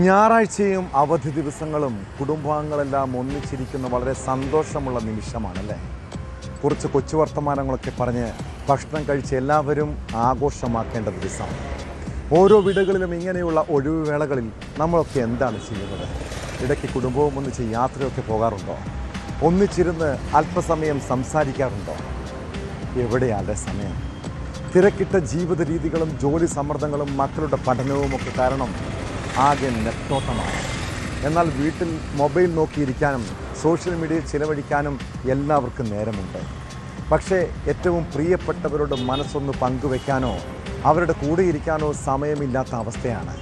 ഞായറാഴ്ചയും അവധി ദിവസങ്ങളും കുടുംബാംഗങ്ങളെല്ലാം ഒന്നിച്ചിരിക്കുന്ന വളരെ സന്തോഷമുള്ള നിമിഷമാണല്ലേ. കുറച്ച് കൊച്ചു വർത്തമാനങ്ങളൊക്കെ പറഞ്ഞ് ഭക്ഷണം കഴിച്ച് എല്ലാവരും ആഘോഷമാക്കേണ്ട ദിവസം. ഓരോ വീടുകളിലും ഇങ്ങനെയുള്ള ഒഴിവുവേളകളിൽ നമ്മളൊക്കെ എന്താണ് ചെയ്യുന്നത്? ഇടയ്ക്ക് കുടുംബവും ഒന്നിച്ച് യാത്രയൊക്കെ പോകാറുണ്ടോ? ഒന്നിച്ചിരുന്ന് അല്പസമയം സംസാരിക്കാറുണ്ടോ? എവിടെയാളുടെ സമയം? തിരക്കിട്ട ജീവിത രീതികളും ജോലി സമ്മർദ്ദങ്ങളും മക്കളുടെ പഠനവുമൊക്കെ കാരണം ആകെ നെട്ടോട്ടമാണ്. എന്നാൽ വീട്ടിൽ മൊബൈൽ നോക്കിയിരിക്കാനും സോഷ്യൽ മീഡിയയിൽ ചിലവഴിക്കാനും എല്ലാവർക്കും നേരമുണ്ട്. പക്ഷേ ഏറ്റവും പ്രിയപ്പെട്ടവരോട് മനസ്സൊന്ന് പങ്കുവെക്കാനോ അവരുടെ കൂടെ ഇരിക്കാനോ സമയമില്ലാത്ത അവസ്ഥയാണ്.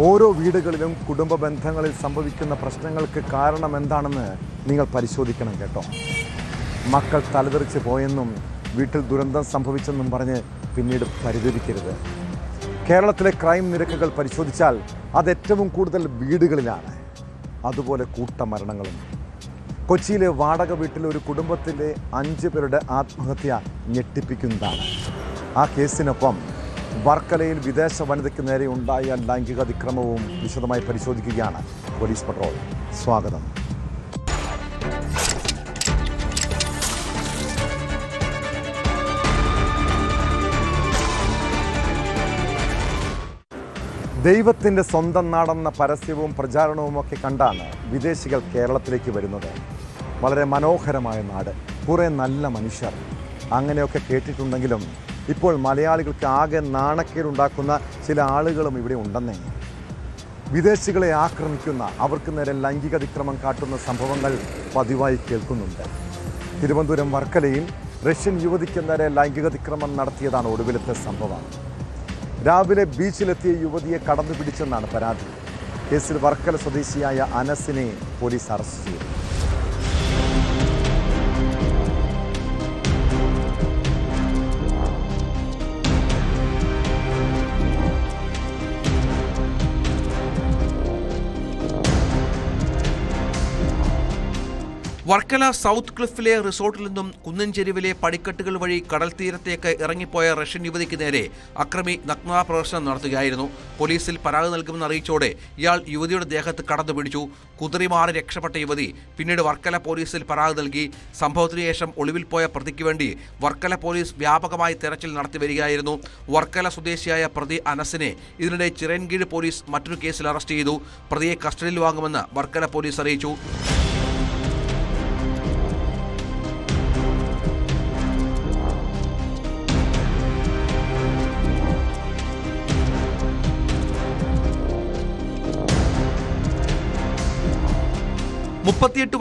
ഓരോ വീടുകളിലും കുടുംബ ബന്ധങ്ങളിൽ സംഭവിക്കുന്ന പ്രശ്നങ്ങൾക്ക് കാരണം എന്താണെന്ന് നിങ്ങൾ പരിശോധിക്കണം കേട്ടോ. മക്കൾ തലതെറിച്ച് പോയെന്നും വീട്ടിൽ ദുരന്തം സംഭവിച്ചെന്നും പറഞ്ഞ് പിന്നീട് പരിതപിക്കരുത്. കേരളത്തിലെ ക്രൈം നിരക്കുകൾ പരിശോധിച്ചാൽ അത് ഏറ്റവും കൂടുതൽ വീടുകളിലാണ്. അതുപോലെ കൂട്ടമരണങ്ങളും. കൊച്ചിയിലെ വാടക വീട്ടിലെ ഒരു കുടുംബത്തിലെ 5 പേരുടെ ആത്മഹത്യ ഞെട്ടിപ്പിക്കുന്നതാണ്. ആ കേസിനൊപ്പം വർക്കലയിൽ വിദേശ വനിതയ്ക്ക് നേരെ ഉണ്ടായ ലൈംഗിക അതിക്രമവും വിശദമായി പരിശോധിക്കുകയാണ് പോലീസ് പട്രോൾ. സ്വാഗതം. ദൈവത്തിൻ്റെ സ്വന്തം നാടെന്ന പരസ്യവും പ്രചാരണവുമൊക്കെ കണ്ടാണ് വിദേശികൾ കേരളത്തിലേക്ക് വരുന്നത്. വളരെ മനോഹരമായ നാട്, കുറേ നല്ല മനുഷ്യർ, അങ്ങനെയൊക്കെ കേട്ടിട്ടുണ്ടെങ്കിലും ഇപ്പോൾ മലയാളികൾക്ക് ആകെ നാണക്കേടുണ്ടാക്കുന്ന ചില ആളുകളും ഇവിടെ ഉണ്ടെന്നേ. വിദേശികളെ ആക്രമിക്കുന്ന, അവർക്ക് നേരെ ലൈംഗിക അതിക്രമം കാട്ടുന്ന സംഭവങ്ങൾ പതിവായി കേൾക്കുന്നുണ്ട്. തിരുവനന്തപുരം വർക്കലയിൽ റഷ്യൻ യുവതിക്ക് നേരെ ലൈംഗിക അതിക്രമം നടത്തിയതാണ് ഒടുവിലത്തെ സംഭവം. രാവിലെ ബീച്ചിലെത്തിയ യുവതിയെ കടന്നുപിടിച്ചെന്നാണ് പരാതി. കേസിൽ വർക്കല സ്വദേശിയായ അനസിനെ പോലീസ് അറസ്റ്റ് ചെയ്തു. വർക്കല സൗത്ത് ക്ലിഫിലെ റിസോർട്ടിൽ നിന്നും കുന്നൻചെരുവിലെ പടിക്കെട്ടുകൾ വഴി കടൽ തീരത്തേക്ക് ഇറങ്ങിപ്പോയ റഷ്യൻ യുവതിക്ക് നേരെ അക്രമി നഗ്നതാ പ്രദർശനം നടത്തുകയായിരുന്നു. പോലീസിൽ പരാതി നൽകുമെന്ന് അറിയിച്ചോടെ ഇയാൾ യുവതിയുടെ ദേഹത്ത് കടന്നുപിടിച്ചു. കുതിറിമാറി രക്ഷപ്പെട്ട യുവതി പിന്നീട് വർക്കല പോലീസിൽ പരാതി നൽകി. സംഭവത്തിനു ശേഷം ഒളിവിൽ പോയ പ്രതിക്ക് വേണ്ടി വർക്കല പോലീസ് വ്യാപകമായി തെരച്ചിൽ നടത്തി വരികയായിരുന്നു. വർക്കല സ്വദേശിയായ പ്രതി അനസിനെ ഇതിനിടെ ചിറയൻകീഴ് പോലീസ് മറ്റൊരു കേസിൽ അറസ്റ്റ് ചെയ്തു. പ്രതിയെ കസ്റ്റഡിയിൽ വാങ്ങുമെന്ന് വർക്കല പോലീസ് അറിയിച്ചു.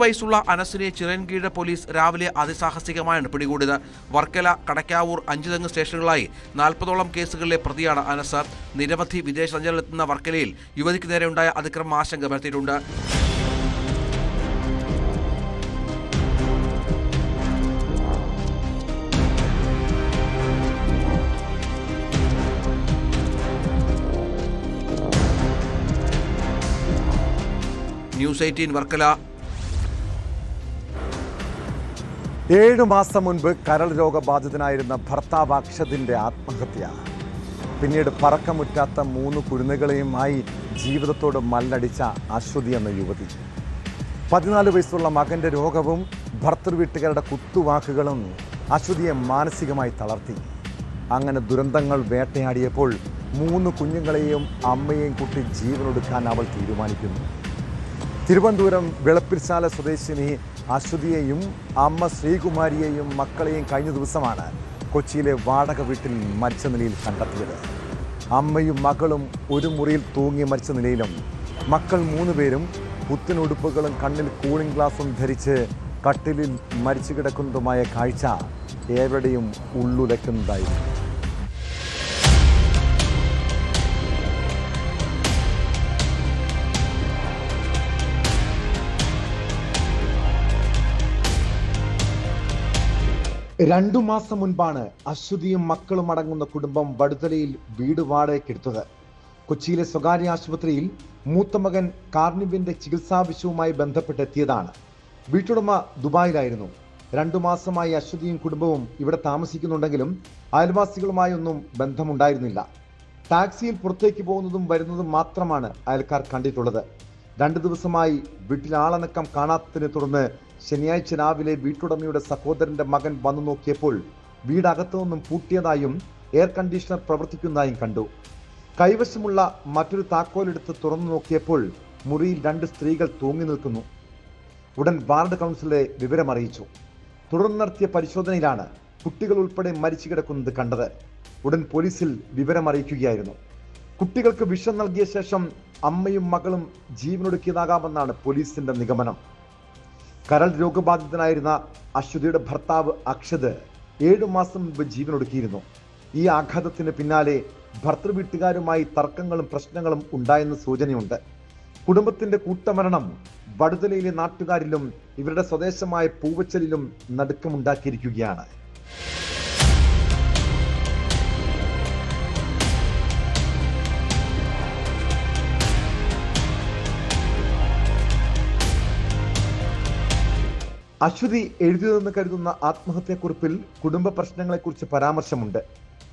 വയസ്സുള്ള അനസിനെ ചിറയൻകീഴ് പോലീസ് രാവിലെ അതിസാഹസികമായാണ് പിടികൂടിയത്. വർക്കല, കടക്കാവൂർ, 5 തെങ്ങ് സ്റ്റേഷനുകളായി 40ഓളം കേസുകളിലെ പ്രതിയാണ് അനസ്. നിരവധി വിദേശ സഞ്ചാരത്തിലെത്തുന്ന വർക്കലയിൽ യുവതിക്ക് നേരെ ഉണ്ടായ അതിക്രമം ആശങ്ക പരത്തിയിട്ടുണ്ട്. ന്യൂസ് 18 വർക്കല. 7 മാസം മുൻപ് കരൾ രോഗബാധിതനായിരുന്ന ഭർത്താവ് അക്ഷതിൻ്റെ ആത്മഹത്യ. പിന്നീട് പറക്കമുറ്റാത്ത 3 കുരുന്നുകളെയുമായി ജീവിതത്തോട് മല്ലടിച്ച അശ്വതി എന്ന യുവതി. 14 വയസ്സുള്ള മകൻ്റെ രോഗവും ഭർത്തൃവീട്ടുകാരുടെ കുത്തുവാക്കുകളും അശ്വതിയെ മാനസികമായി തളർത്തി. അങ്ങനെ ദുരന്തങ്ങൾ വേട്ടയാടിയപ്പോൾ 3 കുഞ്ഞുങ്ങളെയും അമ്മയെയും കൂട്ടി ജീവനൊടുക്കാൻ അവൾ തീരുമാനിക്കുന്നു. തിരുവനന്തപുരം വെളപ്പിൽശാല സ്വദേശിനി അശ്വതിയെയും അമ്മ ശ്രീകുമാരിയെയും മക്കളെയും കഴിഞ്ഞ ദിവസമാണ് കൊച്ചിയിലെ വാടക വീട്ടിൽ മരിച്ച നിലയിൽ കണ്ടെത്തിയത്. അമ്മയും മകളും ഒരു മുറിയിൽ തൂങ്ങി മരിച്ച നിലയിലും മക്കൾ 3 പേരും പുത്തനുടുപ്പുകളും കണ്ണിൽ കൂളിംഗ് ഗ്ലാസും ധരിച്ച് കട്ടിലിൽ മരിച്ചു കിടക്കുന്നതുമായ കാഴ്ച ഏവരുടെയും ഉള്ളുലയ്ക്കുന്നതായിരുന്നു. രണ്ടു മാസം മുൻപാണ് അശ്വതിയും മക്കളും അടങ്ങുന്ന കുടുംബം വടുതലയിൽ വീട് വാടകയ്ക്കെടുത്തത്. കൊച്ചിയിലെ സ്വകാര്യ ആശുപത്രിയിൽ മൂത്ത മകൻ കാർണിവിന്റെ ചികിത്സാവശ്യവുമായി ബന്ധപ്പെട്ടെത്തിയതാണ്. വീട്ടുടമ ദുബായിലായിരുന്നു. 2 മാസമായി അശ്വതിയും കുടുംബവും ഇവിടെ താമസിക്കുന്നുണ്ടെങ്കിലും അയൽവാസികളുമായി ഒന്നും ബന്ധമുണ്ടായിരുന്നില്ല. ടാക്സിയിൽ പുറത്തേക്ക് പോകുന്നതും വരുന്നതും മാത്രമാണ് അയൽക്കാർ കണ്ടിട്ടുള്ളത്. 2 ദിവസമായി വീട്ടിൽ ആളനക്കം കാണാത്തതിനെ തുടർന്ന് ശനിയാഴ്ച രാവിലെ വീട്ടുടമയുടെ സഹോദരന്റെ മകൻ വന്നു നോക്കിയപ്പോൾ വീടകത്തു നിന്നും പൂട്ടിയതായും എയർ കണ്ടീഷണർ പ്രവർത്തിക്കുന്നതായും കണ്ടു. കൈവശമുള്ള മറ്റൊരു താക്കോലെടുത്ത് തുറന്നു നോക്കിയപ്പോൾ മുറിയിൽ 2 സ്ത്രീകൾ തൂങ്ങി നിൽക്കുന്നു. ഉടൻ വാർഡ് കൗൺസിലറെ വിവരമറിയിച്ചു. തുടർന്ന് നടത്തിയ പരിശോധനയിലാണ് കുട്ടികൾ ഉൾപ്പെടെ മരിച്ചു കിടക്കുന്നത് കണ്ടത്. ഉടൻ പോലീസിൽ വിവരമറിയിക്കുകയായിരുന്നു. കുട്ടികൾക്ക് വിഷം നൽകിയ ശേഷം അമ്മയും മകളും ജീവനൊടുക്കിയതാകാമെന്നാണ് പോലീസിന്റെ നിഗമനം. കരൾ രോഗബാധിതനായിരുന്ന അശ്വതിയുടെ ഭർത്താവ് അക്ഷത് 7 മാസം മുമ്പ് ജീവനൊടുക്കിയിരുന്നു. ഈ ആഘാതത്തിന് പിന്നാലെ ഭർത്തൃ വീട്ടുകാരുമായി തർക്കങ്ങളും പ്രശ്നങ്ങളും ഉണ്ടായെന്ന് സൂചനയുണ്ട്. കുടുംബത്തിന്റെ കൂട്ടമരണം വടുതലയിലെ നാട്ടുകാരിലും ഇവരുടെ സ്വദേശമായ പൂവച്ചലിലും നടുക്കമുണ്ടാക്കിയിരിക്കുകയാണ്. അശ്വതി എഴുതിയതെന്ന് കരുതുന്ന ആത്മഹത്യാക്കുറിപ്പിൽ കുടുംബ പ്രശ്നങ്ങളെക്കുറിച്ച് പരാമർശമുണ്ട്.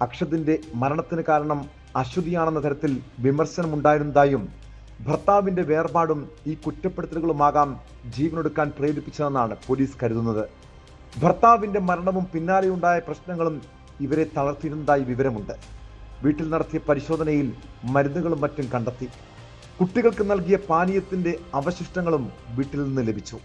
അക്ഷതിന്റെ മരണത്തിന് കാരണം അശ്വതിയാണെന്ന തരത്തിൽ വിമർശനമുണ്ടായിരുന്നതായും ഭർത്താവിന്റെ വേർപാടും ഈ കുറ്റപ്പെടുത്തലുകളുമാകാം ജീവനൊടുക്കാൻ പ്രേരിപ്പിച്ചതെന്നാണ് പോലീസ് കരുതുന്നത്. ഭർത്താവിന്റെ മരണവും പിന്നാലെയുണ്ടായ പ്രശ്നങ്ങളും ഇവരെ തളർത്തിയിരുന്നതായി വിവരമുണ്ട്. വീട്ടിൽ നടത്തിയ പരിശോധനയിൽ മരുന്നുകളും മറ്റും കണ്ടെത്തി. കുട്ടികൾക്ക് നൽകിയ പാനീയത്തിന്റെ അവശിഷ്ടങ്ങളും വീട്ടിൽ നിന്ന് ലഭിച്ചു.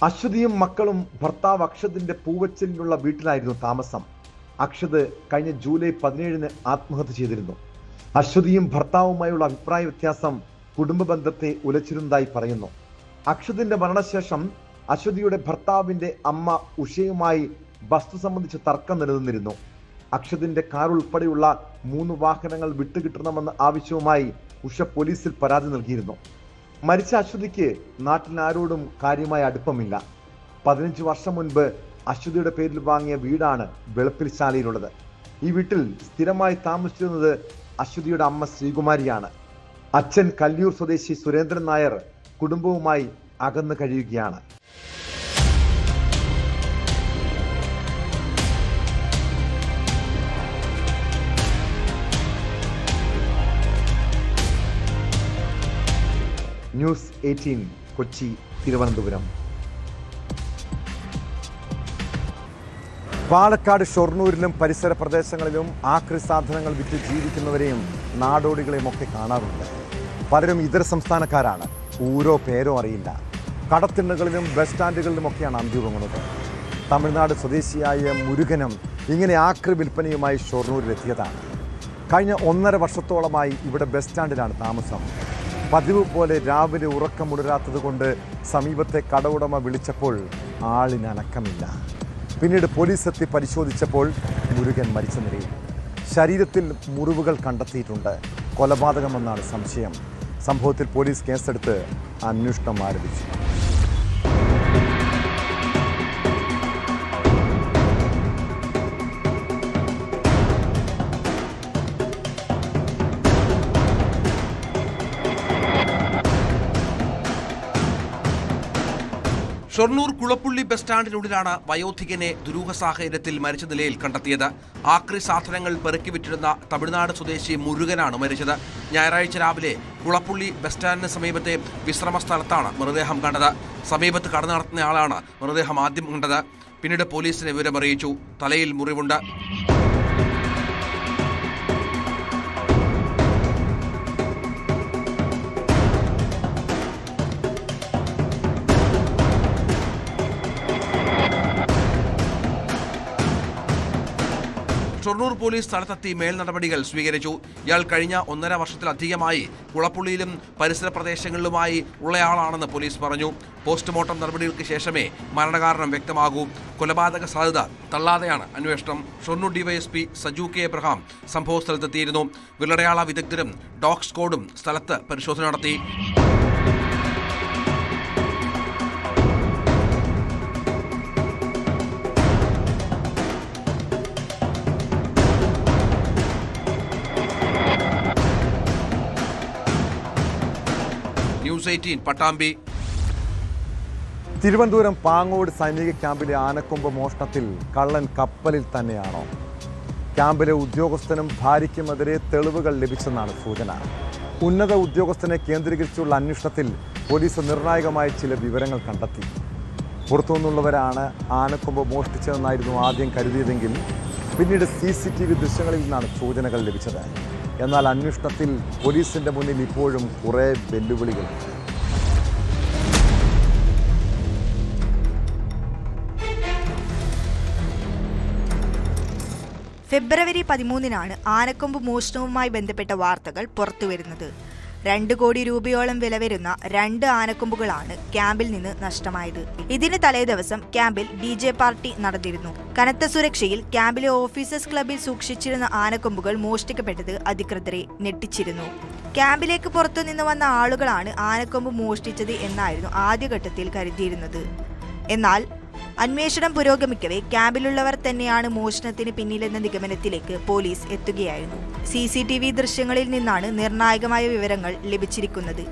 അശ്വതിയും മക്കളും ഭർത്താവ് അക്ഷതിന്റെ പൂവച്ചലിലുള്ള വീട്ടിലായിരുന്നു താമസം. അക്ഷത് കഴിഞ്ഞ ജൂലൈ 17 ആത്മഹത്യ ചെയ്തിരുന്നു. അശ്വതിയും ഭർത്താവുമായുള്ള അഭിപ്രായ വ്യത്യാസം കുടുംബ ബന്ധത്തെ ഉലച്ചിരുന്നതായി പറയുന്നു. അക്ഷതിന്റെ മരണശേഷം അശ്വതിയുടെ ഭർത്താവിന്റെ അമ്മ ഉഷയുമായി വസ്തു സംബന്ധിച്ച് തർക്കം നിലനിന്നിരുന്നു. അക്ഷതിന്റെ കാർ ഉൾപ്പെടെയുള്ള 3 വാഹനങ്ങൾ വിട്ടുകിട്ടണമെന്ന ആവശ്യവുമായി ഉഷ പോലീസിൽ പരാതി നൽകിയിരുന്നു. മരിച്ച അശ്വതിക്ക് നാട്ടിൽ ആരോടും കാര്യമായ അടുപ്പമില്ല. 15 വർഷം മുൻപ് അശ്വതിയുടെ പേരിൽ വാങ്ങിയ വീടാണ് വെളുപ്പിൽശാലയിലുള്ളത്. ഈ വീട്ടിൽ സ്ഥിരമായി താമസിച്ചിരുന്നത് അശ്വതിയുടെ അമ്മ ശ്രീകുമാരിയാണ്. അച്ഛൻ കല്ലിയൂർ സ്വദേശി സുരേന്ദ്രൻ നായർ കുടുംബവുമായി അകന്നു കഴിയുകയാണ്. ന്യൂസ് 18 കൊച്ചി, തിരുവനന്തപുരം. പാലക്കാട് ഷൊർണൂരിലും പരിസര പ്രദേശങ്ങളിലും ആക്രി സാധനങ്ങൾ വിറ്റ് ജീവിക്കുന്നവരെയും നാടോടികളെയും ഒക്കെ കാണാറുണ്ട്. പലരും ഇതര സംസ്ഥാനക്കാരാണ്. ഊരോ പേരോ അറിയില്ല. കടത്തിണ്ണകളിലും ബസ് സ്റ്റാൻഡുകളിലുമൊക്കെയാണ് അന്തിയുറങ്ങുന്നത്. തമിഴ്നാട് സ്വദേശിയായ മുരുകനും ഇങ്ങനെ ആക്രി വിൽപ്പനയുമായി ഷൊർണൂരിലെത്തിയതാണ്. കഴിഞ്ഞ 1.5 വർഷത്തോളമായി ഇവിടെ ബസ് സ്റ്റാൻഡിലാണ് താമസം. പതിവ് പോലെ രാവിലെ ഉറക്കമുണരാത്തത് കൊണ്ട് സമീപത്തെ കട ഉടമ വിളിച്ചപ്പോൾ ആളിനനക്കമില്ല. പിന്നീട് പോലീസ് എത്തി പരിശോധിച്ചപ്പോൾ മുരുകൻ മരിച്ച നിലയിൽ. ശരീരത്തിൽ മുറിവുകൾ കണ്ടെത്തിയിട്ടുണ്ട്. കൊലപാതകമെന്നാണ് സംശയം. സംഭവത്തിൽ പോലീസ് കേസെടുത്ത് അന്വേഷണം ആരംഭിച്ചു. ഷൊർണൂർ കുളപ്പുള്ളി ബസ് സ്റ്റാൻഡിനുള്ളിലാണ് വയോധികനെ ദുരൂഹ സാഹചര്യത്തിൽ മരിച്ച നിലയിൽ കണ്ടെത്തിയത്. ആക്രി സാധനങ്ങൾ പെറുക്കി വിറ്റിരുന്ന തമിഴ്നാട് സ്വദേശി മുരുകനാണ് മരിച്ചത്. ഞായറാഴ്ച രാവിലെ കുളപ്പുള്ളി ബസ് സ്റ്റാൻഡിന് സമീപത്തെ വിശ്രമ സ്ഥലത്താണ് മൃതദേഹം കണ്ടത്. സമീപത്ത് കട നടത്തുന്നയാളാണ് മൃതദേഹം ആദ്യം കണ്ടത്. പിന്നീട് പോലീസിനെ വിവരമറിയിച്ചു. തലയിൽ മുറിവുണ്ട്. ഷൊർണൂർ പോലീസ് സ്ഥലത്തെത്തി മേൽ നടപടികൾ സ്വീകരിച്ചു. ഇയാൾ കഴിഞ്ഞ 1.5 വർഷത്തിലധികമായി കുളപ്പുള്ളിയിലും പരിസര പ്രദേശങ്ങളിലുമായി ഉള്ളയാളാണെന്ന് പോലീസ് പറഞ്ഞു. പോസ്റ്റ്മോർട്ടം നടപടികൾക്ക് ശേഷമേ മരണകാരണം വ്യക്തമാകൂ. കൊലപാതക സാധ്യത തള്ളാതെയാണ് അന്വേഷണം. Shoranur DYSP Saju K Abraham സംഭവ സ്ഥലത്തെത്തിയിരുന്നു. വിരലടയാള വിദഗ്ധരും ഡോഗ് സ്ക്വാഡും സ്ഥലത്ത് പരിശോധന നടത്തി. ന്യൂസ് 18 പട്ടാമ്പി. തിരുവനന്തപുരം പാങ്ങോട് സൈനിക ക്യാമ്പിലെ ആനക്കൊമ്പ് മോഷണത്തിൽ കള്ളൻ കപ്പലിൽ തന്നെയാണോ? ക്യാമ്പിലെ ഉദ്യോഗസ്ഥനും ഭാര്യയ്ക്കുമെതിരെ തെളിവുകൾ ലഭിച്ചെന്നാണ് സൂചന. ഉന്നത ഉദ്യോഗസ്ഥനെ കേന്ദ്രീകരിച്ചുള്ള അന്വേഷണത്തിൽ പോലീസ് നിർണായകമായ ചില വിവരങ്ങൾ കണ്ടെത്തി. പുറത്തുനിന്നുള്ളവരാണ് ആനക്കൊമ്പ് മോഷ്ടിച്ചതെന്നായിരുന്നു ആദ്യം കരുതിയതെങ്കിൽ പിന്നീട് CCTV ദൃശ്യങ്ങളിൽ നിന്നാണ് സൂചനകൾ ലഭിച്ചത്. എന്നാൽ അന്വേഷണത്തിൽ പോലീസിന്റെ മുന്നിൽ ഇപ്പോഴും കുറേ വെല്ലുവിളികൾ. ഫെബ്രുവരി 13 ആനക്കൊമ്പ് മോഷണവുമായി ബന്ധപ്പെട്ട വാർത്തകൾ പുറത്തുവരുന്നത്. 2 കോടി രൂപയോളം വില വരുന്ന 2 ആനക്കൊമ്പുകളാണ് ക്യാമ്പിൽ നിന്ന് നഷ്ടമായത്. ഇതിന് തലേദിവസം ക്യാമ്പിൽ DJ പാർട്ടി നടന്നിരുന്നു. കനത്ത സുരക്ഷയിൽ ക്യാമ്പിലെ ഓഫീസേഴ്സ് ക്ലബിൽ സൂക്ഷിച്ചിരുന്ന ആനക്കൊമ്പുകൾ മോഷ്ടിക്കപ്പെട്ടത് അധികൃതരെ ഞെട്ടിച്ചിരുന്നു. ക്യാമ്പിലേക്ക് പുറത്തുനിന്ന് വന്ന ആളുകളാണ് ആനക്കൊമ്പ് മോഷ്ടിച്ചത് എന്നായിരുന്നു ആദ്യഘട്ടത്തിൽ കരുതിയിരുന്നത്. എന്നാൽ അന്വേഷണം പുരോഗമിക്കവേ ക്യാമ്പിലുള്ളവർ തന്നെയാണ് മോഷണത്തിന് പിന്നിലെന്ന നിഗമനത്തിലേക്ക് പോലീസ് എത്തുകയായിരുന്നു. CCTV ദൃശ്യങ്ങളിൽ നിന്നാണ് നിർണായകമായ വിവരങ്ങൾ ലഭിച്ചിരിക്കുന്നത്.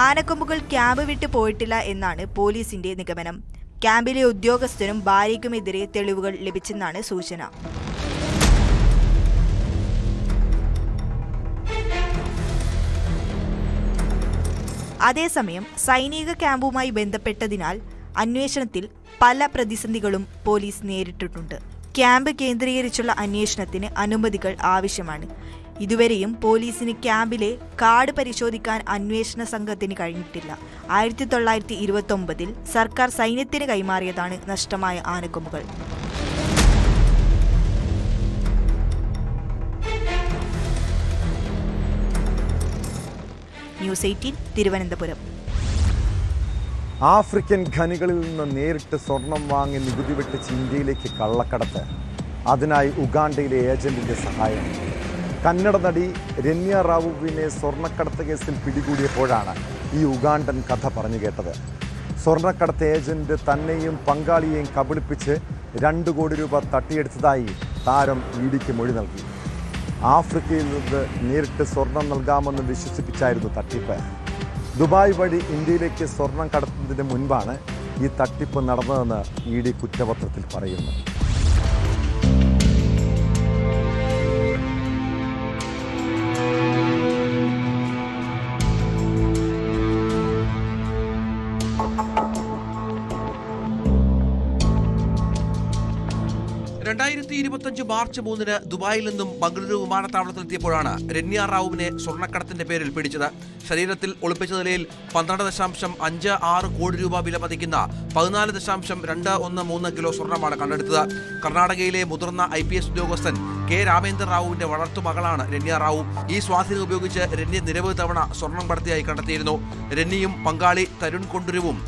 ആനക്കൊമ്പുകൾ ക്യാമ്പ് വിട്ടു പോയിട്ടില്ല എന്നാണ് പോലീസിന്റെ നിഗമനം. ക്യാമ്പിലെ ഉദ്യോഗസ്ഥനും ഭാര്യയ്ക്കുമെതിരെ തെളിവുകൾ ലഭിച്ചെന്നാണ് സൂചന. അതേസമയം സൈനിക ക്യാമ്പുമായി ബന്ധപ്പെട്ടതിനാൽ അന്വേഷണത്തിൽ പല പ്രതിസന്ധികളും പോലീസ് നേരിട്ടിട്ടുണ്ട്. ക്യാമ്പ് കേന്ദ്രീകരിച്ചുള്ള അന്വേഷണത്തിന് അനുമതികൾ ആവശ്യമാണ്. ഇതുവരെയും പോലീസിന് ക്യാമ്പിലെ കാർഡ് പരിശോധിക്കാൻ അന്വേഷണ സംഘത്തിന് കഴിഞ്ഞിട്ടില്ല. 1929 സർക്കാർ സൈന്യത്തിന് കൈമാറിയതാണ് നഷ്ടമായ ആനക്കൊമ്പുകൾ. ന്യൂസ് 18 തിരുവനന്തപുരം. ആഫ്രിക്കൻ ഖനികളിൽ നിന്ന് നേരിട്ട് സ്വർണം വാങ്ങി നികുതി വെട്ടിച്ച് ഇന്ത്യയിലേക്ക് കള്ളക്കടത്ത്. അതിനായി ഉഗാണ്ടയിലെ ഏജന്റിന്റെ സഹായം. കന്നഡ നടി രന്യ റാവുവിനെ സ്വർണ്ണക്കടത്ത് കേസിൽ പിടികൂടിയപ്പോഴാണ് ഈ ഉഗാണ്ടൻ കഥ പറഞ്ഞു കേട്ടത്. സ്വർണ്ണക്കടത്ത് ഏജന്റ് തന്നെയും പങ്കാളിയെയും കബളിപ്പിച്ച് 2 കോടി രൂപ തട്ടിയെടുത്തതായി താരം EDക്ക് മൊഴി നൽകി. ആഫ്രിക്കയിൽ നിന്ന് നേരിട്ട് സ്വർണം നൽകാമെന്ന് വിശ്വസിപ്പിച്ചായിരുന്നു തട്ടിപ്പ്. ദുബായ് വഴി ഇന്ത്യയിലേക്ക് സ്വർണം കടത്തുന്നതിന് മുൻപാണ് ഈ തട്ടിപ്പ് നടന്നതെന്ന് ED കുറ്റപത്രത്തിൽ പറയുന്നു. മാർച്ച് 3 ദുബായിൽ നിന്നും ബംഗളൂരു വിമാനത്താവളത്തിലെത്തിയപ്പോഴാണ് രന്യ റാവുവിനെ സ്വർണ്ണക്കടത്തിന്റെ പേരിൽ പിടിച്ചത്. ശരീരത്തിൽ ഒളിപ്പിച്ച നിലയിൽ 12.56 കോടി രൂപ വില മതിക്കുന്ന 14.213 കിലോ സ്വർണ്ണമാണ് കണ്ടെടുത്തത്. കർണാടകയിലെ മുതിർന്ന IPS ഉദ്യോഗസ്ഥൻ K. രാമേന്ദ്ര റാവുവിന്റെ വളർത്തുമകളാണ് രന്യ റാവു. ഈ സ്വാധീനം ഉപയോഗിച്ച് രന്യ നിരവധി തവണ സ്വർണം കടത്തിയായി കണ്ടെത്തിയിരുന്നു. രന്യയും പങ്കാളി തരുൺ കൊണ്ടുരുവും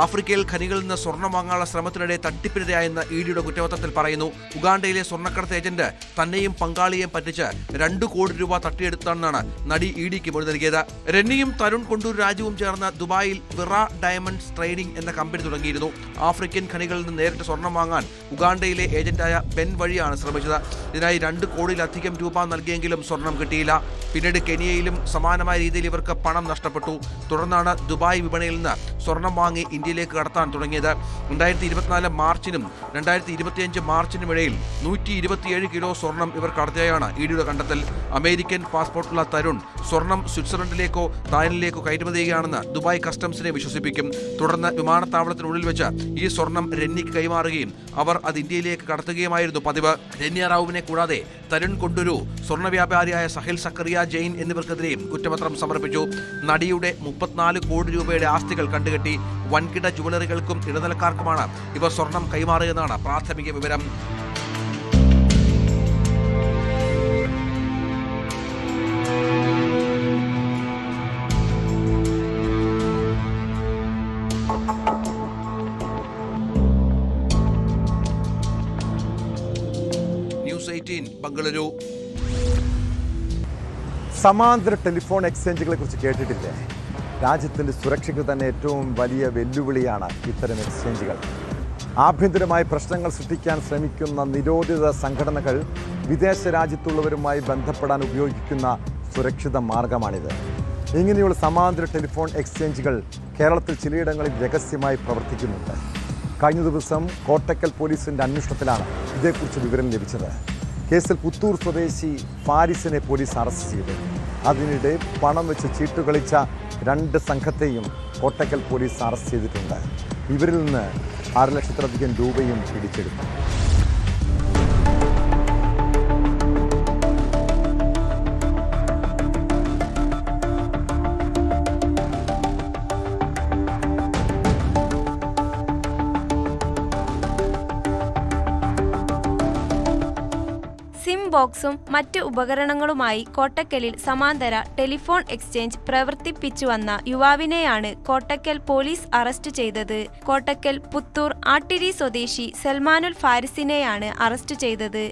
ആഫ്രിക്കയിൽ ഖനികളിൽ നിന്ന് സ്വർണം വാങ്ങാനുള്ള ശ്രമത്തിനിടെ തട്ടിപ്പിനിരയായെന്ന് EDയുടെ കുറ്റപത്രത്തിൽ പറയുന്നു. ഉഗാണ്ടയിലെ സ്വർണ്ണക്കടത്ത് ഏജന്റ് തന്നെയും പങ്കാളിയെയും പറ്റിച്ച് 2 കോടി രൂപ തട്ടിയെടുത്താണെന്നാണ് നടി EDക്ക് മൊഴി നൽകിയത്. രന്നിയും തരുൺ കൊണ്ടൂർ രാജുവും ചേർന്ന് ദുബായിൽ വിറ ഡയമണ്ട്സ് ട്രേഡിംഗ് എന്ന കമ്പനി തുടങ്ങിയിരുന്നു. ആഫ്രിക്കൻ ഖനികളിൽ നിന്ന് നേരിട്ട് സ്വർണം വാങ്ങാൻ ഉഗാണ്ടയിലെ ഏജന്റായ ബെൻ വഴിയാണ് ശ്രമിച്ചത്. ഇതിനായി 2 കോടിയിലധികം രൂപ നൽകിയെങ്കിലും സ്വർണം കിട്ടിയില്ല. പിന്നീട് കെനിയയിലും സമാനമായ രീതിയിൽ ഇവർക്ക് പണം നഷ്ടപ്പെട്ടു. തുടർന്നാണ് ദുബായ് വിപണിയിൽ നിന്ന് സ്വർണം വാങ്ങി ഇന്ത്യയിലേക്ക് കടത്താൻ തുടങ്ങിയത്. 2024 മാർച്ചിനും 2025 മാർച്ചിനും ഇടയിൽ 127 കിലോ സ്വർണം ഇവർ കടത്തിയായാണ് EDയുടെ കണ്ടെത്തൽ. അമേരിക്കൻ പാസ്പോർട്ടുള്ള തരുൺ സ്വർണം സ്വിറ്റ്സർലൻഡിലേക്കോ തായ്ലൻഡിലേക്കോ കയറ്റുമതി ചെയ്യുകയാണെന്ന് ദുബായ് കസ്റ്റംസിനെ വിശ്വസിപ്പിക്കും. തുടർന്ന് വിമാനത്താവളത്തിനുള്ളിൽ വെച്ച് ഈ സ്വർണം രന്നിക്ക് കൈമാറുകയും അവർ അത് ഇന്ത്യയിലേക്ക് കടത്തുകയുമായിരുന്നു പതിവ്. രന്യ റാവുവിനെ കൂടാതെ തരുൺ കൊണ്ടുരു, സ്വർണ്ണ വ്യാപാരിയായ സഹിൽ സക്കറിയ ജെയിൻ എന്നിവർക്കെതിരെയും കുറ്റപത്രം സമർപ്പിച്ചു. നടിയുടെ 34 കോടി രൂപയുടെ ആസ്തികൾ കണ്ടുകെട്ടി. വൻകിട ജുവലറികൾക്കും ഇടനിലക്കാർക്കുമാണ് ഇവർ സ്വർണം കൈമാറിയെന്നാണ് പ്രാഥമിക വിവരം. ന്യൂസ് 18 ബംഗളൂരു. സമാന്തര ടെലിഫോൺ എക്സ്ചേഞ്ചുകളെ കുറിച്ച് കേട്ടിട്ടില്ലേ? രാജ്യത്തിൻ്റെ സുരക്ഷയ്ക്ക് തന്നെ ഏറ്റവും വലിയ വെല്ലുവിളിയാണ് ഇത്തരം എക്സ്ചേഞ്ചുകൾ. ആഭ്യന്തരമായി പ്രശ്നങ്ങൾ സൃഷ്ടിക്കാൻ ശ്രമിക്കുന്ന നിരോധിത സംഘടനകൾ വിദേശ രാജ്യത്തുള്ളവരുമായി ബന്ധപ്പെടാൻ ഉപയോഗിക്കുന്ന സുരക്ഷിത മാർഗമാണിത്. ഇങ്ങനെയുള്ള സമാന്തര ടെലിഫോൺ എക്സ്ചേഞ്ചുകൾ കേരളത്തിൽ ചിലയിടങ്ങളിൽ രഹസ്യമായി പ്രവർത്തിക്കുന്നുണ്ട്. കഴിഞ്ഞ ദിവസം കോട്ടക്കൽ പോലീസിൻ്റെ അന്വേഷണത്തിലാണ് ഇതേക്കുറിച്ച് വിവരം ലഭിച്ചത്. കേസിൽ പുത്തൂർ സ്വദേശി ഫാരിസിനെ പോലീസ് അറസ്റ്റ് ചെയ്തു. അതിനിടെ പണം വെച്ച് ചീട്ടുകളിച്ച 2 സംഘത്തെയും കോട്ടക്കൽ പോലീസ് അറസ്റ്റ് ചെയ്തിട്ടുണ്ട്. ഇവരിൽ നിന്ന് 6 ലക്ഷത്തിലധികം രൂപയും പിടിച്ചെടുത്തു. സിം ബോക്സും മറ്റ് ഉപകരണങ്ങളുമായി കോട്ടക്കലിൽ സമാന്തര ടെലിഫോൺ എക്സ്ചേഞ്ച് പ്രവർത്തിപ്പിച്ചുവന്ന യുവാവിനെയാണ് കോട്ടക്കൽ പോലീസ് അറസ്റ്റ് ചെയ്തത്. കോട്ടക്കൽ പുത്തൂർ ആട്ടിരി സ്വദേശി സൽമാനുൽ ഫാരിസിനെയാണ് അറസ്റ്റ് ചെയ്തത്.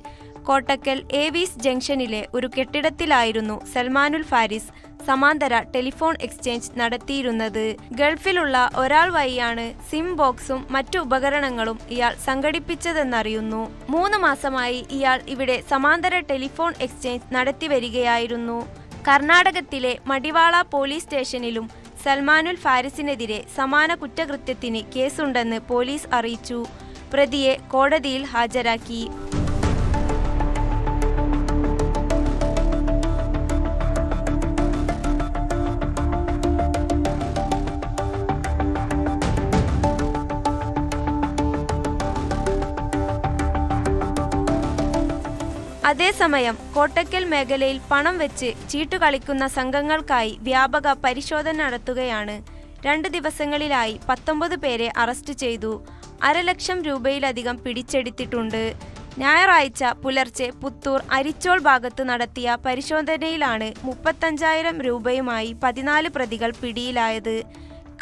കോട്ടക്കൽ ഏവീസ് ജംഗ്ഷനിലെ ഒരു കെട്ടിടത്തിലായിരുന്നു സൽമാനുൽ ഫാരിസ് സമാന്തര ടെലിഫോൺ എക്സ്ചേഞ്ച് നടത്തിയിരുന്നത്. ഗൾഫിലുള്ള ഒരാൾ വഴിയാണ് സിം ബോക്സും മറ്റു ഉപകരണങ്ങളും ഇയാൾ സംഘടിപ്പിച്ചതെന്നറിയുന്നു. 3 മാസമായി ഇയാൾ ഇവിടെ സമാന്തര ടെലിഫോൺ എക്സ്ചേഞ്ച് നടത്തിവരികയായിരുന്നു. കർണാടകത്തിലെ മടിവാള പോലീസ് സ്റ്റേഷനിലും സൽമാനുൽ ഫാരിസിനെതിരെ സമാന കുറ്റകൃത്യത്തിന് കേസുണ്ടെന്ന് പോലീസ് അറിയിച്ചു. പ്രതിയെ കോടതിയിൽ ഹാജരാക്കി. അതേസമയം കോട്ടക്കൽ മേഖലയിൽ പണം വെച്ച് ചീട്ടുകളിക്കുന്ന സംഘങ്ങൾക്കായി വ്യാപക പരിശോധന നടത്തുകയാണ്. 2 ദിവസങ്ങളിലായി 19 പേരെ അറസ്റ്റ് ചെയ്തു. 1/2 ലക്ഷം രൂപയിലധികം പിടിച്ചെടുത്തിട്ടുണ്ട്. ഞായറാഴ്ച പുലർച്ചെ പുത്തൂർ അരിച്ചോൾ ഭാഗത്ത് നടത്തിയ പരിശോധനയിലാണ് 35,000 രൂപയുമായി 14 പ്രതികൾ പിടിയിലായത്.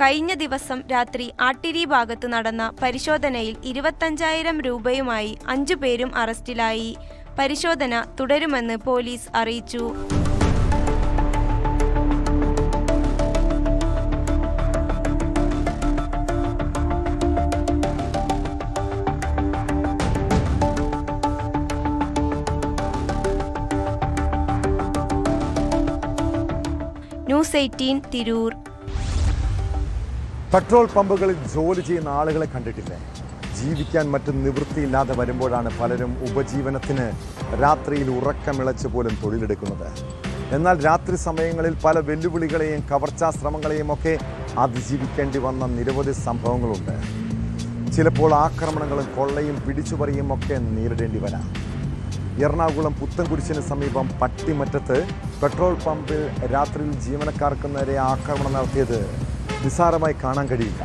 കഴിഞ്ഞ ദിവസം രാത്രി ആട്ടിരി ഭാഗത്ത് നടന്ന പരിശോധനയിൽ 25,000 രൂപയുമായി 5 പേരും അറസ്റ്റിലായി. പരിശോധന തുടരുമെന്ന് പോലീസ് അറിയിച്ചു. ന്യൂസ് 18 തിരൂർ. പെട്രോൾ പമ്പുകളിൽ ജോലി ചെയ്യുന്ന ആളുകളെ കണ്ടിട്ടില്ലേ? ജീവിക്കാൻ മറ്റു നിവൃത്തിയില്ലാതെ വരുമ്പോഴാണ് പലരും ഉപജീവനത്തിന് രാത്രിയിൽ ഉറക്കമിളച്ച് പോലും തൊഴിലെടുക്കുന്നത്. എന്നാൽ രാത്രി സമയങ്ങളിൽ പല വെല്ലുവിളികളെയും കവർച്ചാ ശ്രമങ്ങളെയും ഒക്കെ അതിജീവിക്കേണ്ടി വന്ന നിരവധി സംഭവങ്ങളുണ്ട്. ചിലപ്പോൾ ആക്രമണങ്ങളും കൊള്ളയും പിടിച്ചുപറിയും ഒക്കെ നേരിടേണ്ടി വരാം. എറണാകുളം പുത്തൻകുരിശിന് സമീപം പട്ടിമറ്റത്ത് പെട്രോൾ പമ്പിൽ രാത്രിയിൽ ജീവനക്കാർക്ക് നേരെ ആക്രമണം നടത്തിയത് നിസ്സാരമായി കാണാൻ കഴിയില്ല.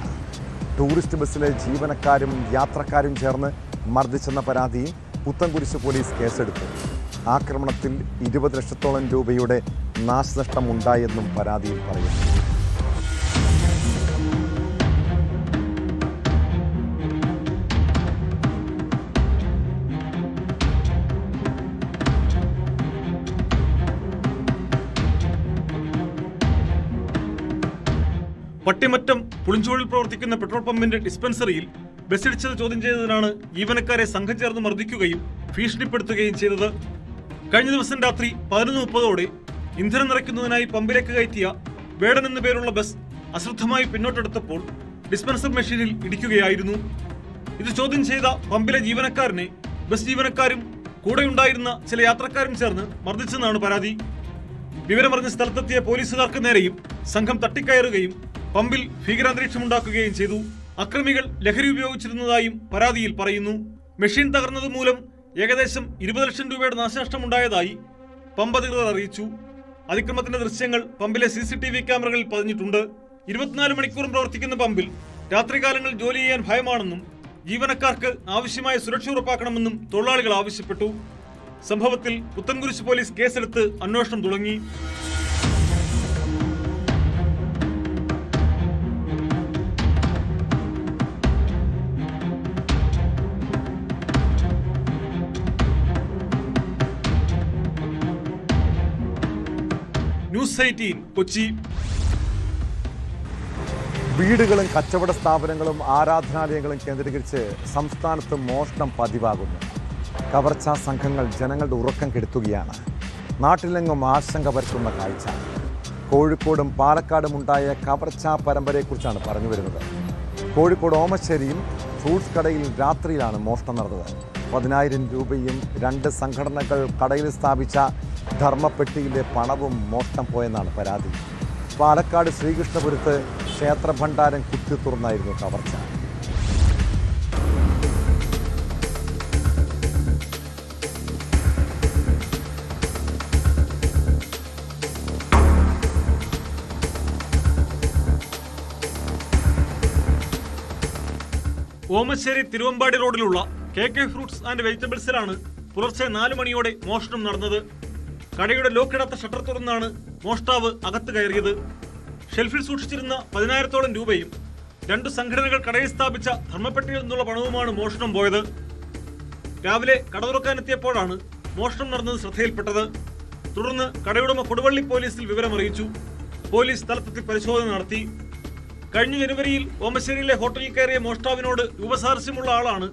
ടൂറിസ്റ്റ് ബസ്സിലെ ജീവനക്കാരും യാത്രക്കാരും ചേർന്ന് മർദ്ദിച്ചെന്ന പരാതിയിൽ പുത്തൻകുരിശ് പോലീസ് കേസെടുത്തു. ആക്രമണത്തിൽ 20 ലക്ഷത്തോളം രൂപയുടെ നാശനഷ്ടം ഉണ്ടായെന്നും പരാതിയിൽ പറയുന്നു. പട്ടിമറ്റം പുളിഞ്ചോളിൽ പ്രവർത്തിക്കുന്ന പെട്രോൾ പമ്പിന്റെ ഡിസ്പെൻസറിയിൽ ബസ്സിടിച്ചത് ചോദ്യം ചെയ്തതിനാണ് ജീവനക്കാരെ സംഘം ചേർന്ന് മർദ്ദിക്കുകയും ഭീഷണിപ്പെടുത്തുകയും ചെയ്തത്. കഴിഞ്ഞ ദിവസം രാത്രി 11:30 ഇന്ധനം നിറയ്ക്കുന്നതിനായി പമ്പിലേക്ക് കയറ്റിയ വേടൻ എന്നു പേരുള്ള ബസ് അശ്രദ്ധമായി പിന്നോട്ടെടുത്തപ്പോൾ ഡിസ്പെൻസർ മെഷീനിൽ ഇടിക്കുകയായിരുന്നു. ഇത് ചോദ്യം ചെയ്ത പമ്പിലെ ജീവനക്കാരനെ ബസ് ജീവനക്കാരും കൂടെയുണ്ടായിരുന്ന ചില യാത്രക്കാരും ചേർന്ന് മർദ്ദിച്ചെന്നാണ് പരാതി. വിവരമറിഞ്ഞ സ്ഥലത്തെത്തിയ പോലീസുകാർക്ക് നേരെയും സംഘം തട്ടിക്കയറുകയും പമ്പിൽ ഭീകരാന്തരീക്ഷമുണ്ടാക്കുകയും ചെയ്തു. അക്രമികൾ ലഹരി ഉപയോഗിച്ചിരുന്നതായും പരാതിയിൽ പറയുന്നു. മെഷീൻ തകർന്നത് മൂലം ഏകദേശം 20 ലക്ഷം രൂപയുടെ നാശനഷ്ടമുണ്ടായതായി പമ്പ് അധികൃതർ അറിയിച്ചു. അതിക്രമത്തിന്റെ ദൃശ്യങ്ങൾ പമ്പിലെ CCTV ക്യാമറകളിൽ പതിഞ്ഞിട്ടുണ്ട്. 24 മണിക്കൂറും പ്രവർത്തിക്കുന്ന പമ്പിൽ രാത്രികാലങ്ങളിൽ ജോലി ചെയ്യാൻ ഭയമാണെന്നും ജീവനക്കാർക്ക് ആവശ്യമായ സുരക്ഷ ഉറപ്പാക്കണമെന്നും തൊഴിലാളികൾ ആവശ്യപ്പെട്ടു. സംഭവത്തിൽ പുത്തൻകുരിശ് പോലീസ് കേസെടുത്ത് അന്വേഷണം തുടങ്ങി. ന്യൂസ് 18 കൊച്ചി. വീടുകളും കച്ചവട സ്ഥാപനങ്ങളും ആരാധനാലയങ്ങളും കേന്ദ്രീകരിച്ച് സംസ്ഥാനത്ത് മോഷണം പതിവാകുന്നു. കവർച്ചാ സംഘങ്ങൾ ജനങ്ങളുടെ ഉറക്കം കെടുത്തുകയാണ്. നാട്ടിലെങ്ങും ആശങ്ക പരത്തുന്ന കാഴ്ച. കോഴിക്കോടും പാലക്കാടും ഉണ്ടായ കവർച്ചാ പരമ്പരയെക്കുറിച്ചാണ് പറഞ്ഞു വരുന്നത്. കോഴിക്കോട് ഓമശ്ശേരിയിൽ ഫ്രൂട്ട്സ് കടയിൽ രാത്രിയിലാണ് മോഷണം നടന്നത്. 10,000 രൂപയും 2 സംഘടനകൾ കടയിൽ സ്ഥാപിച്ച ധർമ്മപ്പെട്ടിയിലെ പണവും മോഷണം പോയെന്നാണ് പരാതി. പാലക്കാട് ശ്രീകൃഷ്ണപുരത്ത് ക്ഷേത്ര ഭണ്ഡാരം കുത്തി തുറന്നായിരുന്നു കവർച്ച. ഓമശ്ശേരി തിരുവമ്പാടി റോഡിലുള്ള KK ഫ്രൂട്ട്സ് ആൻഡ് വെജിറ്റബിൾസിലാണ് പുലർച്ചെ 4 മണിയോടെ മോഷണം നടന്നത്. കടയുടെ ലോക്കിടാത്ത ഷട്ടർ തുറന്നാണ് മോഷ്ടാവ് അകത്ത് കയറിയത്. ഷെൽഫിൽ സൂക്ഷിച്ചിരുന്ന 10,000-ഓളം രൂപയും 2 സംഘടനകൾ കടയിൽ സ്ഥാപിച്ച ധർമ്മപ്പെട്ടിയിൽ നിന്നുള്ള പണവുമാണ് മോഷണം പോയത്. രാവിലെ കട തുറക്കാനെത്തിയപ്പോഴാണ് മോഷണം നടന്നത് ശ്രദ്ധയിൽപ്പെട്ടത്. തുടർന്ന് കടയുടമ കൊടുവള്ളി പോലീസിൽ വിവരമറിയിച്ചു. പോലീസ് സ്ഥലത്തെത്തി പരിശോധന നടത്തി. കഴിഞ്ഞ ജനുവരിയിൽ ഓമശ്ശേരിയിലെ ഹോട്ടലിൽ കയറിയ മോഷ്ടാവിനോട് രൂപസാദൃശ്യമുള്ള ആളാണ്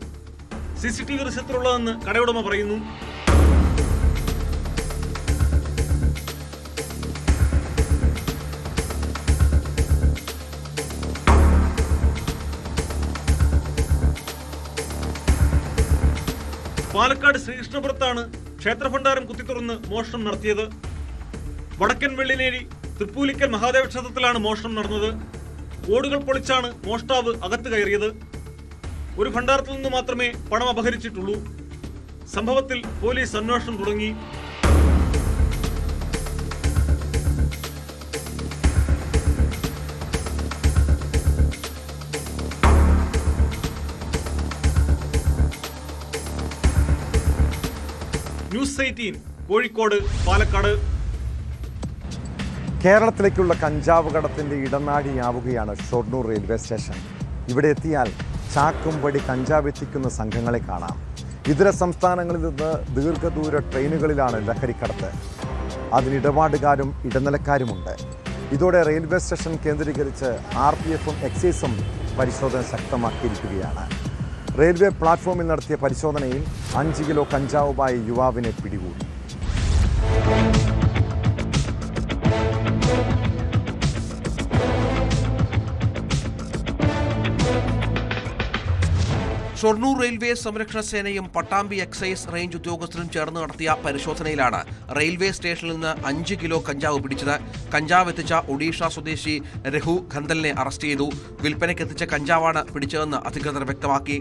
CCTV ദൃശ്യത്തിലുള്ളതെന്ന് കടയുടമ പറയുന്നു. പാലക്കാട് ശ്രീകൃഷ്ണപുരത്താണ് ക്ഷേത്രഭണ്ഡാരം കുത്തിത്തുറന്ന് മോഷണം നടത്തിയത്. വടക്കൻ വെള്ളിനേരി തൃപ്പൂലിക്കൽ മഹാദേവ ക്ഷേത്രത്തിലാണ് മോഷണം നടന്നത്. ഓടുകൾ പൊളിച്ചാണ് മോഷ്ടാവ് അകത്ത് കയറിയത്. ഒരു ഭണ്ഡാരത്തിൽ നിന്ന് മാത്രമേ പണം അപഹരിച്ചിട്ടുള്ളൂ. സംഭവത്തിൽ പോലീസ് അന്വേഷണം തുടങ്ങി. ന്യൂസ് 18 കോഴിക്കോട്, പാലക്കാട്. കേരളത്തിലേക്കുള്ള കഞ്ചാവ് കടത്തിൻ്റെ ഇടനാഴിയാവുകയാണ് ഷൊർണൂർ റെയിൽവേ സ്റ്റേഷൻ. ഇവിടെ എത്തിയാൽ ചാക്കുംപടി കഞ്ചാവ് എത്തിക്കുന്ന സംഘങ്ങളെ കാണാം. ഇതര സംസ്ഥാനങ്ങളിൽ നിന്ന് ദീർഘദൂര ട്രെയിനുകളിലാണ് ലഹരിക്കടത്ത്. അതിനിടപാടുകാരും ഇടനിലക്കാരുമുണ്ട്. ഇതോടെ റെയിൽവേ സ്റ്റേഷൻ കേന്ദ്രീകരിച്ച് RPFും എക്സൈസും പരിശോധന ശക്തമാക്കിയിരിക്കുകയാണ്. റെയിൽവേ പ്ലാറ്റ്ഫോമിൽ നടത്തിയ പരിശോധനയിൽ 5 കിലോ കഞ്ചാവുമായി യുവാവിനെ പിടികൂടി. ഷൊർണൂർ റെയിൽവേ സംരക്ഷണ സേനയും പട്ടാമ്പി എക്സൈസ് റേഞ്ച് ഉദ്യോഗസ്ഥരും ചേർന്ന് നടത്തിയ പരിശോധനയിലാണ് റെയിൽവേ സ്റ്റേഷനിൽ നിന്ന് 5 കിലോ കഞ്ചാവ് പിടിച്ചത്. കഞ്ചാവ് എത്തിച്ച ഒഡീഷ സ്വദേശി രഘു ഖന്തലിനെ അറസ്റ്റ് ചെയ്തു. വിൽപ്പനയ്ക്കെത്തിച്ച കഞ്ചാവാണ് പിടിച്ചതെന്ന് അധികൃതർ വ്യക്തമാക്കി.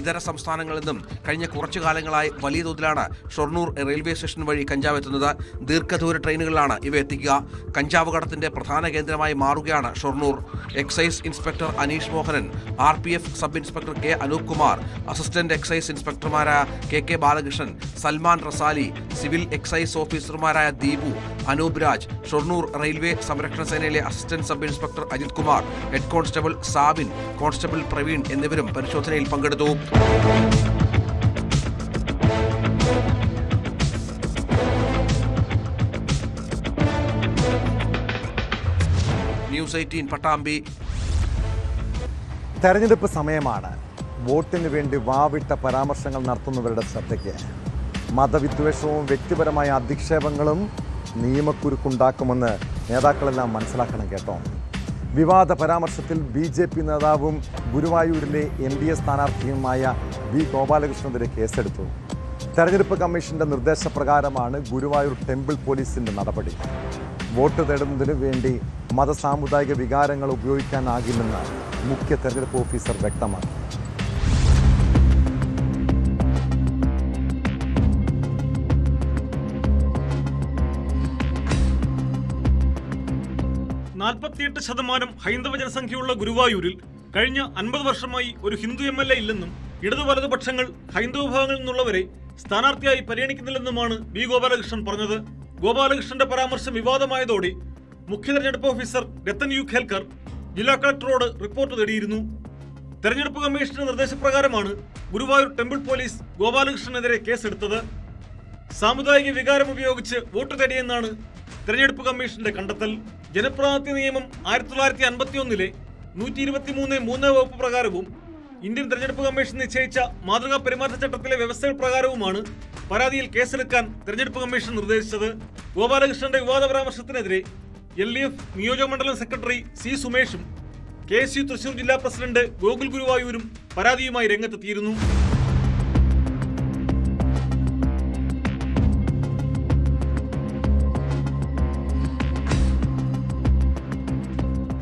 ഇതര സംസ്ഥാനങ്ങളിൽ നിന്നും കഴിഞ്ഞ കുറച്ചു കാലങ്ങളായി വലിയ തോതിലാണ് ഷൊർണൂർ റെയിൽവേ സ്റ്റേഷൻ വഴി കഞ്ചാവ് എത്തുന്നത്. ദീർഘദൂര ട്രെയിനുകളിലാണ് ഇവ എത്തിക്കുക. കഞ്ചാവ് കടത്തിന്റെ പ്രധാന കേന്ദ്രമായി മാറുകയാണ് Shoranur. Excise inspector Aneesh Mohanan, RPF sub inspector K Anoop Kumar, assistant excise ഇൻസ്പെക്ടർമാരായ KK Balakrishnan, Salman Rasali, civil excise ഓഫീസർമാരായ ദീപു, അനൂപ് രാജ്, ഷൊർണൂർ റെയിൽവേ സംരക്ഷണ സേനയിലെ assistant sub inspector Ajith Kumar, head constable Sabin, constable Praveen എന്നിവരും പരിശോധനയിൽ പങ്കെടുത്തു. ന്യൂസ് 18 പട്ടാമ്പി. തെരഞ്ഞെടുപ്പ് സമയമാണ്. വോട്ടിന് വേണ്ടി വാവിട്ട പരാമർശങ്ങൾ നടത്തുന്നവരുടെ ശ്രദ്ധയ്ക്ക് മതവിദ്വേഷവും വ്യക്തിപരമായ അധിക്ഷേപങ്ങളും നിയമക്കുരുക്കുണ്ടാക്കുമെന്ന് നേതാക്കളെല്ലാം മനസ്സിലാക്കണം കേട്ടോ. വിവാദ പരാമർശത്തിൽ BJP നേതാവും ഗുരുവായൂരിലെ NDA സ്ഥാനാർത്ഥിയുമായ V ഗോപാലകൃഷ്ണനെതിരെ കേസെടുത്തു. തെരഞ്ഞെടുപ്പ് കമ്മീഷന്റെ നിർദ്ദേശപ്രകാരമാണ് ഗുരുവായൂർ ടെമ്പിൾ പോലീസിന്റെ നടപടി. വോട്ട് തേടുന്നതിനു വേണ്ടി മതസാമുദായിക വികാരങ്ങൾ ഉപയോഗിക്കാനാകില്ലെന്ന് മുഖ്യ തെരഞ്ഞെടുപ്പ് ഓഫീസർ വ്യക്തമാക്കി. %48 ഹൈന്ദവ ജനസംഖ്യയുള്ള ഗുരുവായൂരിൽ കഴിഞ്ഞ 50 വർഷമായി ഒരു ഹിന്ദു MLA ഇല്ലെന്നും ഇടതു വലതു പക്ഷങ്ങൾ ഹൈന്ദവ വിഭാഗങ്ങളിൽ നിന്നുള്ളവരെ സ്ഥാനാർത്ഥിയായി പരിഗണിക്കുന്നില്ലെന്നുമാണ് V ഗോപാലകൃഷ്ണൻ പറഞ്ഞത്. ഗോപാലകൃഷ്ണന്റെ പരാമർശം വിവാദമായതോടെ മുഖ്യ തെരഞ്ഞെടുപ്പ് ഓഫീസർ രത്തൻ യു ഖേൽക്കർ ജില്ലാ കളക്ടറോട് റിപ്പോർട്ട് തേടിയിരുന്നു. തെരഞ്ഞെടുപ്പ് കമ്മീഷന്റെ നിർദ്ദേശപ്രകാരമാണ് ഗുരുവായൂർ ടെമ്പിൾ പോലീസ് ഗോപാലകൃഷ്ണനെതിരെ കേസെടുത്തത്. സാമുദായിക വികാരം ഉപയോഗിച്ച് വോട്ട് തേടിയെന്നാണ് തെരഞ്ഞെടുപ്പ് കമ്മീഷന്റെ കണ്ടെത്തൽ. ജനപ്രാതിനിധ്യ നിയമം 1951 123(3) വകുപ്പ് പ്രകാരവും ഇന്ത്യൻ തെരഞ്ഞെടുപ്പ് കമ്മീഷൻ നിശ്ചയിച്ച മാതൃകാ പെരുമാറ്റച്ചട്ടത്തിലെ വ്യവസ്ഥകൾ പ്രകാരവുമാണ് പരാതിയിൽ കേസെടുക്കാൻ തെരഞ്ഞെടുപ്പ് കമ്മീഷൻ നിർദ്ദേശിച്ചത്. ഗോപാലകൃഷ്ണന്റെ വിവാദ പരാമർശത്തിനെതിരെ LDF നിയോജകമണ്ഡലം സെക്രട്ടറി C. സുമേഷും KSU തൃശൂർ ജില്ലാ പ്രസിഡന്റ് ഗോകുൽ ഗുരുവായൂരും പരാതിയുമായി രംഗത്തെത്തിയിരുന്നു.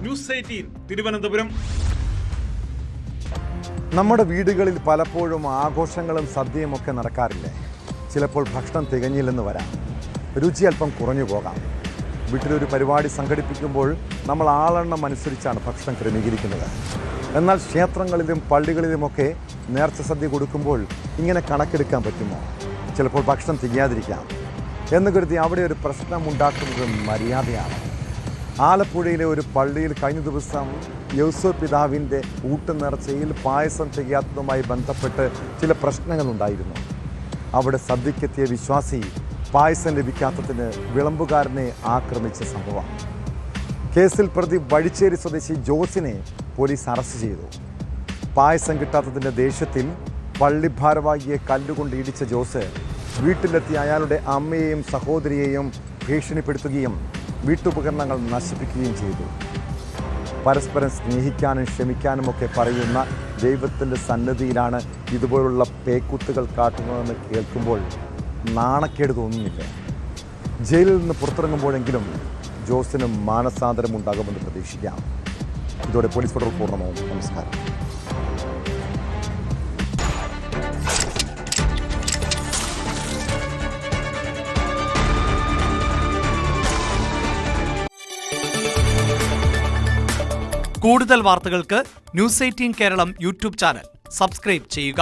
ന്യൂസ് 18 തിരുവനന്തപുരം. നമ്മുടെ വീടുകളിൽ പലപ്പോഴും ആഘോഷങ്ങളും സദ്യയും ഒക്കെ നടക്കാറില്ലേ? ചിലപ്പോൾ ഭക്ഷണം തികഞ്ഞില്ലെന്ന് വരാം, രുചി അല്പം കുറഞ്ഞു പോകാം. വീട്ടിലൊരു പരിപാടി സംഘടിപ്പിക്കുമ്പോൾ നമ്മൾ ആളെണ്ണം അനുസരിച്ചാണ് ഭക്ഷണം ക്രമീകരിക്കുന്നത്. എന്നാൽ ക്ഷേത്രങ്ങളിലും പള്ളികളിലുമൊക്കെ നേർച്ച സദ്യ കൊടുക്കുമ്പോൾ ഇങ്ങനെ കണക്കെടുക്കാൻ പറ്റുമോ? ചിലപ്പോൾ ഭക്ഷണം തികയാതിരിക്കാം എന്ന് കരുതി അവിടെ ഒരു പ്രശ്നം ഉണ്ടാക്കുന്നത് മര്യാദയാണ്. ആലപ്പുഴയിലെ ഒരു പള്ളിയിൽ കഴിഞ്ഞ ദിവസം യൗസഫ് പിതാവിൻ്റെ ഊട്ടുനേർച്ചയിൽ പായസം തികയാത്തതുമായി ബന്ധപ്പെട്ട് ചില പ്രശ്നങ്ങളുണ്ടായിരുന്നു. അവിടെ സദ്യക്കെത്തിയ വിശ്വാസി പായസം ലഭിക്കാത്തതിന് വിളമ്പുകാരനെ ആക്രമിച്ച സംഭവം. കേസിൽ പ്രതി വഴിച്ചേരി സ്വദേശി ജോസിനെ പോലീസ് അറസ്റ്റ് ചെയ്തു. പായസം കിട്ടാത്തതിൻ്റെ ദേഷ്യത്തിൽ പള്ളി ഭാരവാഹിയെ കല്ലുകൊണ്ട് ഇടിച്ച ജോസ് വീട്ടിലെത്തി അയാളുടെ അമ്മയെയും സഹോദരിയെയും ഭീഷണിപ്പെടുത്തുകയും വീട്ടുപകരണങ്ങൾ നശിപ്പിക്കുകയും ചെയ്തു. പരസ്പരം സ്നേഹിക്കാനും ക്ഷമിക്കാനുമൊക്കെ പറയുന്ന ദൈവത്തിൻ്റെ സന്നിധിയിലാണ് ഇതുപോലുള്ള പേക്കുത്തുകൾ കാട്ടുന്നതെന്ന് കേൾക്കുമ്പോൾ നാണക്കേട് തോന്നുന്നില്ല. ജയിലിൽ നിന്ന് പുറത്തിറങ്ങുമ്പോഴെങ്കിലും ജോസിന് മാനസാന്തരം ഉണ്ടാകുമെന്ന് പ്രതീക്ഷിക്കാം. ഇതോടെ പോലീസ് പട്രോൾ പൂർണ്ണമാവും. നമസ്കാരം. കൂടുതൽ വാർത്തകൾക്ക് news 18 Keralam YouTube channel subscribe ചെയ്യുക.